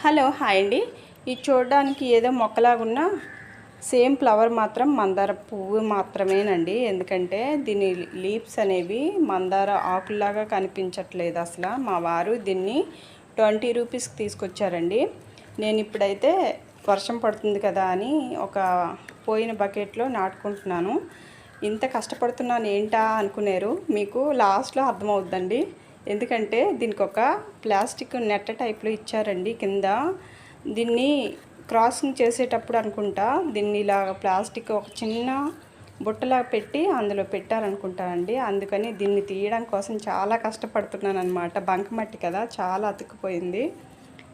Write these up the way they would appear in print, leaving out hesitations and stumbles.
Hello hi అండి. ఇది చూడడానికి ఏదో మొక్కలాగున్న సేమ్ ఫ్లవర్ మాత్రం మందార పువ్వు మాత్రమేనండి. ఎందుకంటే దీని లీవ్స్ అనేవి మందార ఆకుల్లాగా కనిపించట్లేదు అసలు. మా వారు దీన్ని 20 రూపీస్కి తీసుకొచ్చారండి. నేను ఇప్పుడైతే వర్షం పడుతుంది కదా అని ఒక పోయిన బకెట్లో నాటుకుంటున్నాను. ఇంత కష్టపడుతున్నాను ఏంటా అనుకునేరు, మీకు లాస్ట్లో అర్థమవుద్దండి. ఎందుకంటే దీనికి ఒక ప్లాస్టిక్ నెట్ టైప్లో ఇచ్చారండి కింద. దీన్ని క్రాసింగ్ చేసేటప్పుడు అనుకుంటా దీన్ని ఇలా ప్లాస్టిక్ ఒక చిన్న బుట్టలా పెట్టి అందులో పెట్టారనుకుంటానండి. అందుకని దీన్ని తీయడం కోసం చాలా కష్టపడుతున్నాను అనమాట. బంకమట్టి కదా, చాలా అతుక్కుపోయింది.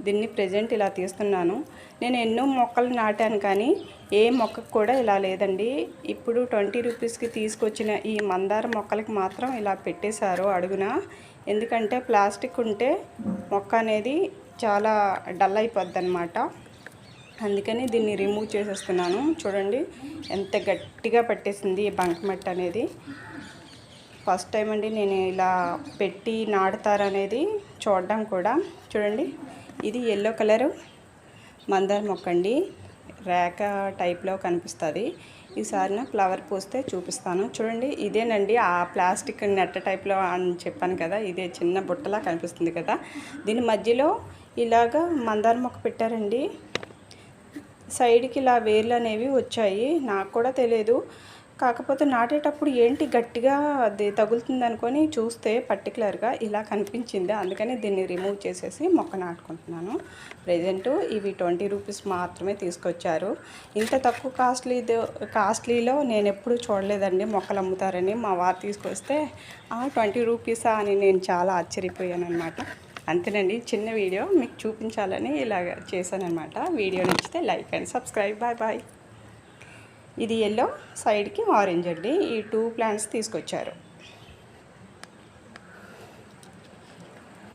దీన్ని ప్రెజెంట్ ఇలా తీస్తున్నాను. నేను ఎన్నో మొక్కలు నాటాను కానీ ఏ మొక్కకు కూడా ఇలా లేదండి. ఇప్పుడు 20 రూపీస్కి తీసుకొచ్చిన ఈ మందార మొక్కలకి మాత్రం ఇలా పెట్టేశారు అడుగున. ఎందుకంటే ప్లాస్టిక్ ఉంటే మొక్క అనేది చాలా డల్ అయిపోద్ది అనమాట. అందుకని దీన్ని రిమూవ్ చేసేస్తున్నాను. చూడండి ఎంత గట్టిగా పట్టేసింది ఈ బంకమట్టి అనేది. ఫస్ట్ టైం అండి నేను ఇలా పెట్టి నాటుతారనేది చూడడం కూడా. చూడండి ఇది ఎల్లో కలరు మందార మొక్క అండి, రేఖ టైప్లో కనిపిస్తుంది. ఈసారి నా ఫ్లవర్ పూస్తే చూపిస్తాను. చూడండి ఇదేనండి ఆ ప్లాస్టిక్ నెట్ టైప్లో అని చెప్పాను కదా, ఇదే చిన్న బుట్టలా కనిపిస్తుంది కదా. దీని మధ్యలో ఇలాగా మందార మొక్క పెట్టారండి. సైడ్కి ఇలా వేర్లు అనేవి వచ్చాయి. నాకు కూడా తెలియదు. కాకపోతే నాటేటప్పుడు ఏంటి గట్టిగా అది తగులుతుంది అనుకొని చూస్తే పర్టికులర్గా ఇలా కనిపించింది. అందుకని దీన్ని రిమూవ్ చేసేసి మొక్క నాటుకుంటున్నాను. ప్రెజెంట్ ఇవి 20 రూపీస్ మాత్రమే తీసుకొచ్చారు. ఇంత తక్కువ కాస్ట్లీలో నేను ఎప్పుడు చూడలేదండి మొక్కలు అమ్ముతారని. మా వారు తీసుకొస్తే 20 రూపీసా అని నేను చాలా ఆశ్చర్యపోయాను అనమాట. అంతేనండి, చిన్న వీడియో మీకు చూపించాలని ఇలాగ చేశానమాట. వీడియో నచ్చితే like and subscribe. Bye bye. ఇది ఎల్లో, సైడ్కి ఆరెంజ్ అండి. ఈ 2 ప్లాంట్స్ తీసుకొచ్చారు.